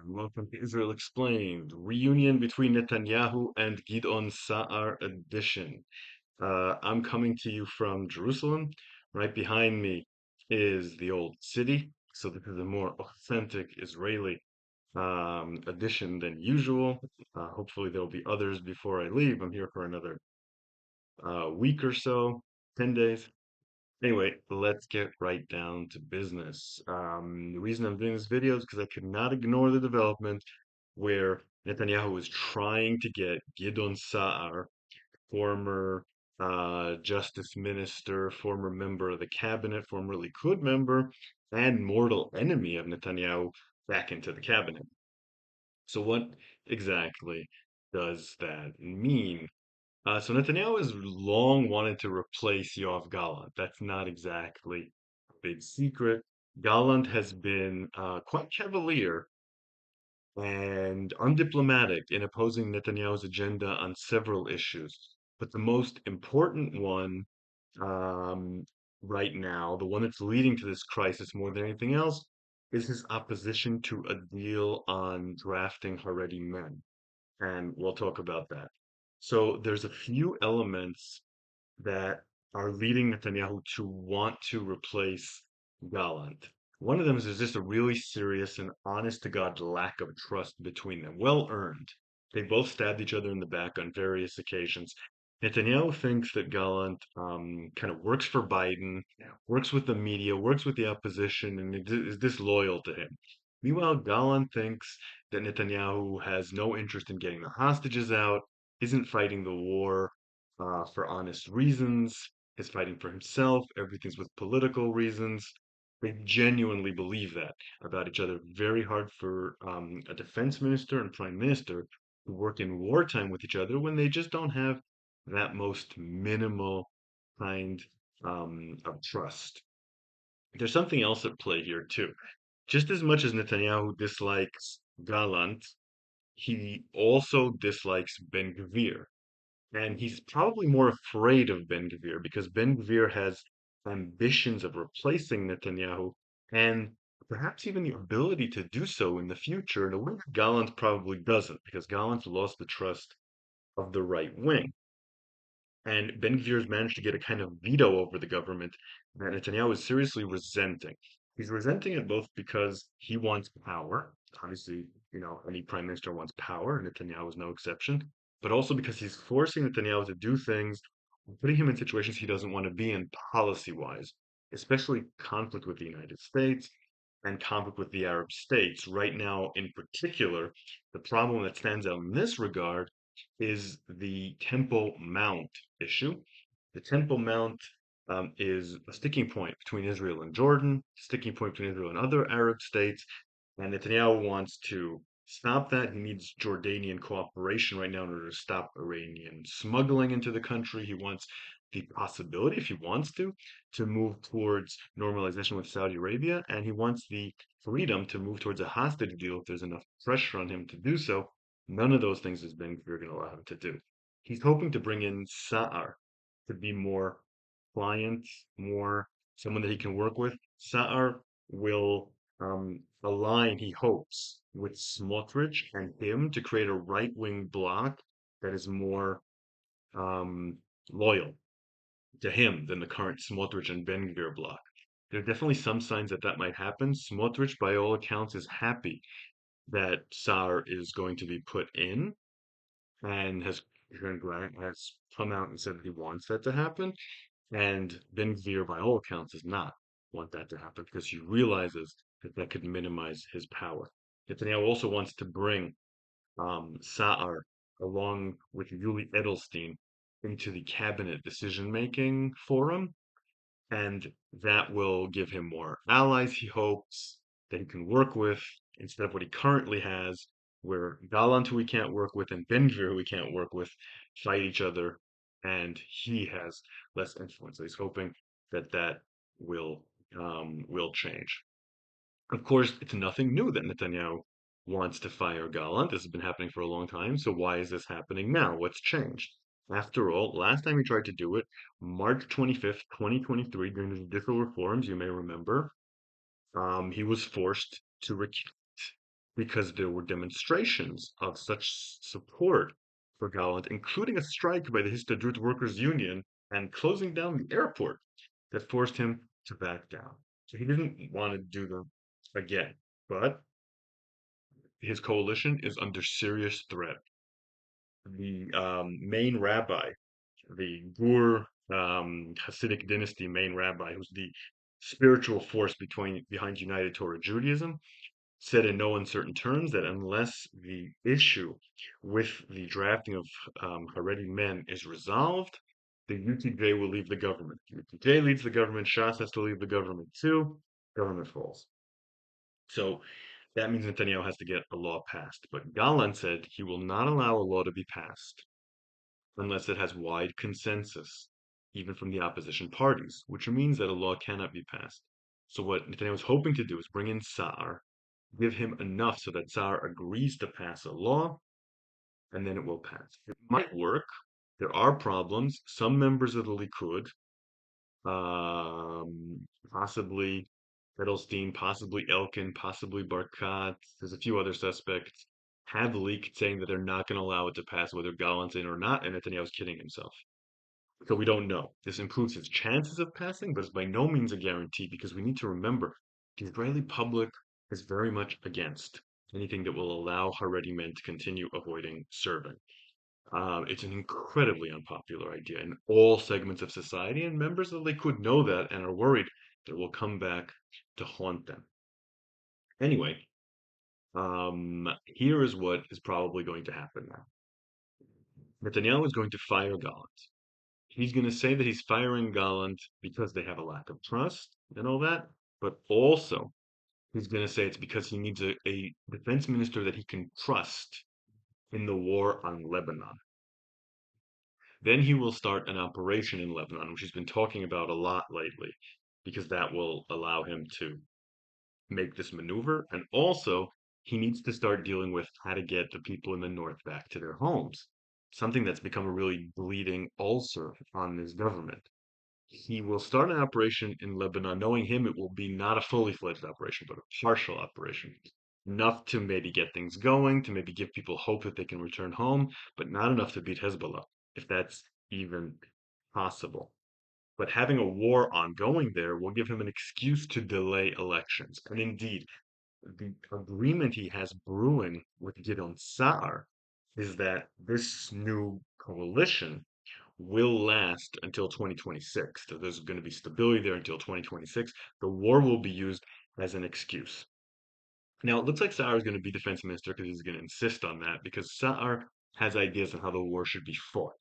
Welcome to Israel Explained. Reunion between Netanyahu and Gideon Saar edition. I'm coming to you from Jerusalem. Right behind me is the old city. So this is a more authentic Israeli edition than usual. Hopefully there'll be others before I leave. I'm here for another week or so, 10 days. Anyway, let's get right down to business. The reason I'm doing this video is because I could not ignore the development where Netanyahu is trying to get Gideon Saar, former justice minister, former member of the cabinet, former Likud member, and mortal enemy of Netanyahu, back into the cabinet. So, what exactly does that mean? So Netanyahu has long wanted to replace Yoav Gallant. That's not exactly a big secret. Gallant has been quite cavalier and undiplomatic in opposing Netanyahu's agenda on several issues. But the most important one um, right now, the one that's leading to this crisis more than anything else, is his opposition to a deal on drafting haredi men. And we'll talk about that. So there's a few elements that are leading Netanyahu to want to replace Gallant. One of them is there's just a really serious and honest to God lack of trust between them, well earned. They both stabbed each other in the back on various occasions. Netanyahu thinks that Gallant kind of works for Biden, works with the media, works with the opposition, and is disloyal to him. Meanwhile, Gallant thinks that Netanyahu has no interest in getting the hostages out, isn't fighting the war for honest reasons, is fighting for himself, everything's with political reasons. They genuinely believe that about each other. Very hard for a defense minister and prime minister to work in wartime with each other when they just don't have that most minimal kind of trust. There's something else at play here, too. Just as much as Netanyahu dislikes Gallant, he also dislikes Ben Gvir. And he's probably more afraid of Ben-Gvir because Ben-Gvir has ambitions of replacing Netanyahu and perhaps even the ability to do so in the future in a way that Gallant probably doesn't because Gallant lost the trust of the right wing. And Ben-Gvir has managed to get a kind of veto over the government that Netanyahu is seriously resenting. He's resenting it both because he wants power. Obviously, any prime minister wants power, and Netanyahu is no exception. But also because he's forcing Netanyahu to do things, putting him in situations he doesn't want to be in policy-wise, especially conflict with the United States and conflict with the Arab states. Right now, in particular, the problem that stands out in this regard is the Temple Mount issue. The Temple Mount is a sticking point between Israel and Jordan, sticking point between Israel and other Arab states, and Netanyahu wants to stop that. He needs Jordanian cooperation right now in order to stop Iranian smuggling into the country. He wants the possibility, if he wants to move towards normalization with Saudi Arabia, and he wants the freedom to move towards a hostage deal if there's enough pressure on him to do so. None of those things has been going to allow him to do. He's hoping to bring in Sa'ar to be more pliant, more someone that he can work with. Sa'ar will align, he hopes, with Smotrich and him to create a right-wing bloc that is more um, loyal to him than the current Smotrich and Ben-Gvir bloc. There are definitely some signs that that might happen. Smotrich, by all accounts, is happy that Saar is going to be put in and has come out and said that he wants that to happen. And Ben-Gvir, by all accounts, does not want that to happen because he realizes that that could minimize his power. Netanyahu also wants to bring Saar along with Yuli Edelstein into the cabinet decision-making forum, and that will give him more allies, he hopes, that he can work with instead of what he currently has, where Gallant, who he can't work with, and Ben-Gvir, who he can't work with, fight each other, and he has less influence. So he's hoping that that will change. Of course, it's nothing new that Netanyahu wants to fire Gallant. This has been happening for a long time. So why is this happening now? What's changed? After all, last time he tried to do it, March 25th, 2023, during the judicial reforms, you may remember, he was forced to recant. because there were demonstrations of such support for Gallant, including a strike by the Histadrut Workers Union and closing down the airport that forced him to back down. So he didn't want to do them again, but his coalition is under serious threat. The main rabbi, the Gur Hasidic dynasty main rabbi, who's the spiritual force behind United Torah Judaism, said in no uncertain terms that unless the issue with the drafting of haredi men is resolved, the UTJ will leave the government. UTJ leads the government, Shas has to leave the government too, government falls. So that means Netanyahu has to get a law passed. But Gallant said he will not allow a law to be passed unless it has wide consensus, even from the opposition parties, which means that a law cannot be passed. So what Netanyahu is hoping to do is bring in Saar, give him enough so that Saar agrees to pass a law, and then it will pass. It might work. There are problems. Some members of the Likud, possibly Edelstein, possibly Elkin, possibly Barkat, there's a few other suspects, have leaked saying that they're not going to allow it to pass, whether Gallant's in or not, and Netanyahu's kidding himself. So we don't know. This improves his chances of passing, but it's by no means a guarantee because we need to remember the Israeli public is very much against anything that will allow Haredi men to continue avoiding serving. It's an incredibly unpopular idea in all segments of society, and members of the Likud know that and are worried that it will come back to haunt them. Anyway, here is what is probably going to happen now. Netanyahu is going to fire Gallant. He's going to say that he's firing Gallant because they have a lack of trust and all that, but also he's going to say it's because he needs a defense minister that he can trust in the war on Lebanon. Then he will start an operation in Lebanon, which he's been talking about a lot lately, because that will allow him to make this maneuver. And also, he needs to start dealing with how to get the people in the north back to their homes, something that's become a really bleeding ulcer on his government. He will start an operation in Lebanon. Knowing him, it will be not a fully fledged operation, but a partial operation. Enough to maybe get things going, to maybe give people hope that they can return home, but not enough to beat Hezbollah, if that's even possible. But having a war ongoing there will give him an excuse to delay elections. And indeed, the agreement he has brewing with Gideon Saar is that this new coalition will last until 2026. So there's going to be stability there until 2026. The war will be used as an excuse. Now, it looks like Saar is going to be defense minister because he's going to insist on that because Saar has ideas on how the war should be fought.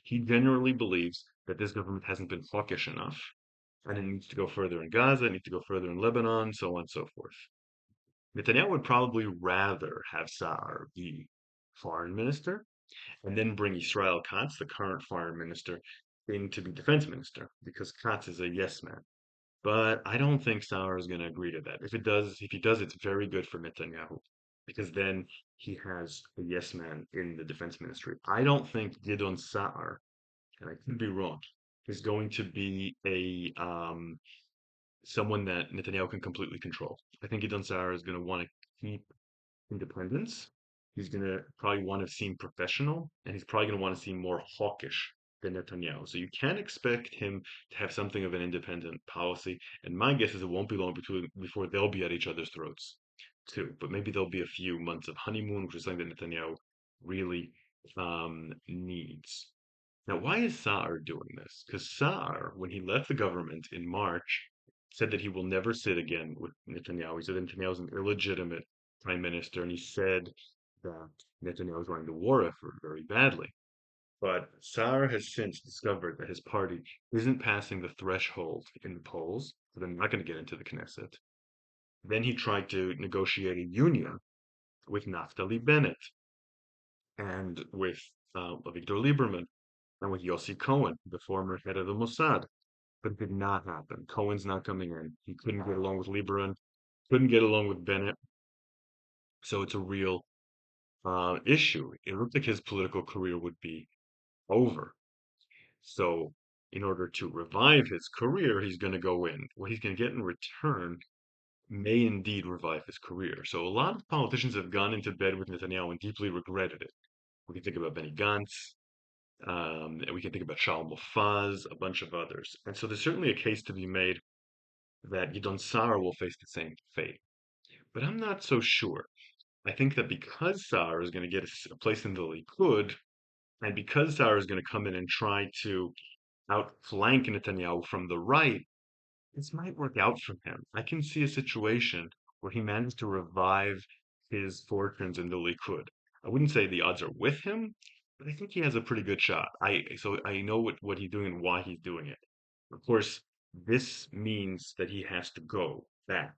He generally believes that this government hasn't been hawkish enough and it needs to go further in Gaza, it needs to go further in Lebanon, so on and so forth. Netanyahu would probably rather have Saar be foreign minister and then bring Israel Katz, the current foreign minister, in to be defense minister because Katz is a yes man. But I don't think Saar is going to agree to that. If he does, it's very good for Netanyahu because then he has a yes man in the defense ministry. I don't think Gideon Saar, and I could be wrong, is going to be a someone that Netanyahu can completely control. I think Gideon Saar is going to want to keep independence. He's going to probably want to seem professional, and he's probably going to want to seem more hawkish than Netanyahu. So you can expect him to have something of an independent policy. And my guess is it won't be long before they'll be at each other's throats too. But maybe there'll be a few months of honeymoon, which is something that Netanyahu really needs. Now, why is Saar doing this? Because Saar, when he left the government in March, said that he will never sit again with Netanyahu. He said that Netanyahu is an illegitimate prime minister, and he said that Netanyahu is running the war effort very badly. But Saar has since discovered that his party isn't passing the threshold in the polls, so they're not going to get into the Knesset. Then he tried to negotiate a union with Naftali Bennett and with Avigdor Lieberman and with Yossi Cohen, the former head of the Mossad. But it did not happen. Cohen's not coming in. He couldn't get along with Lieberman, couldn't get along with Bennett. So it's a real issue. It looked like his political career would be over. So in order to revive his career, he's going to go in. What he's going to get in return may indeed revive his career. So a lot of politicians have gone into bed with Netanyahu and deeply regretted it. We can think about Benny Gantz, and we can think about Shaul Mofaz, a bunch of others. And so there's certainly a case to be made that Gideon Saar will face the same fate. But I'm not so sure. I think that because Saar is going to get a place in the Likud, and because Saar is going to come in and try to outflank Netanyahu from the right, this might work out for him. I can see a situation where he managed to revive his fortunes in the Likud. I wouldn't say the odds are with him, but I think he has a pretty good shot. I know what he's doing and why he's doing it. Of course, this means that he has to go back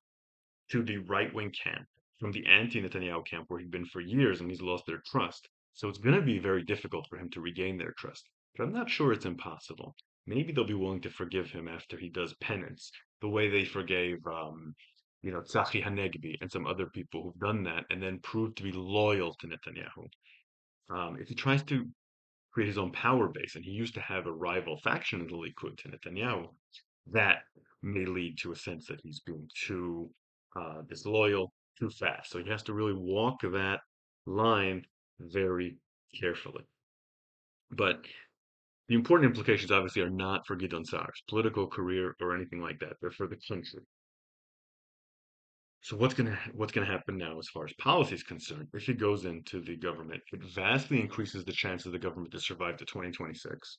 to the right wing camp from the anti Netanyahu camp where he'd been for years and he's lost their trust. So it's going to be very difficult for him to regain their trust. But I'm not sure it's impossible. Maybe they'll be willing to forgive him after he does penance, the way they forgave, Tzachi Hanegbi and some other people who've done that and then proved to be loyal to Netanyahu. If he tries to create his own power base, and he used to have a rival faction in the Likud to Netanyahu, that may lead to a sense that he's being too disloyal too fast. So he has to really walk that line very carefully. But the important implications obviously are not for Gideon Saar's political career or anything like that. They're for the country. So what's gonna happen now as far as policy is concerned? If he goes into the government, it vastly increases the chance of the government to survive to 2026.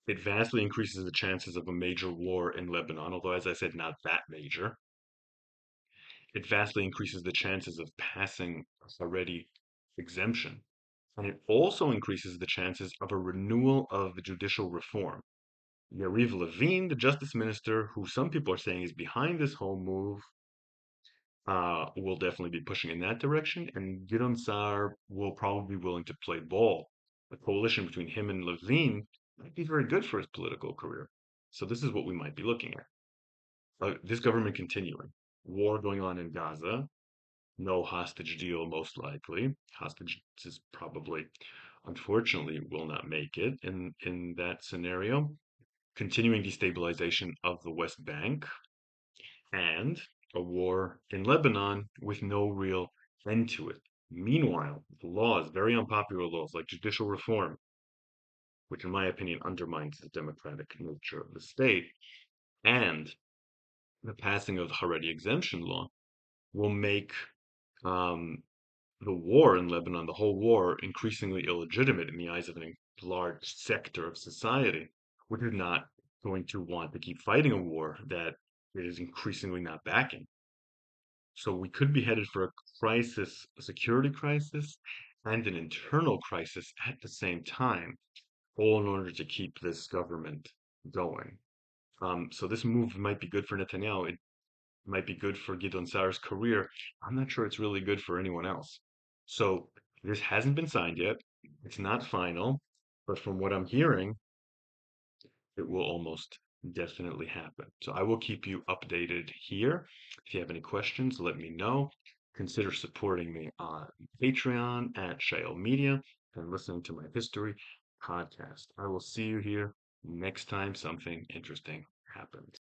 It vastly increases the chances of a major war in Lebanon, although, as I said, not that major. It vastly increases the chances of passing a haredi exemption. And it also increases the chances of a renewal of judicial reform. Yariv Levin, the justice minister, who some people are saying is behind this whole move, will definitely be pushing in that direction. And Gideon Saar will probably be willing to play ball. The coalition between him and Levin might be very good for his political career. So this is what we might be looking at. This government continuing. War going on in Gaza. No hostage deal, most likely. Hostages probably, unfortunately, will not make it in that scenario. Continuing destabilization of the West Bank and a war in Lebanon with no real end to it. Meanwhile, the laws, very unpopular laws like judicial reform, which in my opinion undermines the democratic nature of the state, and the passing of the haredi exemption law will make um, the war in Lebanon, the whole war, increasingly illegitimate in the eyes of a large sector of society, which is not going to want to keep fighting a war that it is increasingly not backing. So we could be headed for a crisis, a security crisis, and an internal crisis at the same time, all in order to keep this government going. So this move might be good for Netanyahu. It might be good for Gideon Saar's career. I'm not sure it's really good for anyone else. So this hasn't been signed yet. It's not final, but from what I'm hearing, it will almost definitely happen. So I will keep you updated here. If you have any questions, let me know. Consider supporting me on Patreon at Shael Media and listening to my history podcast. I will see you here next time something interesting happens.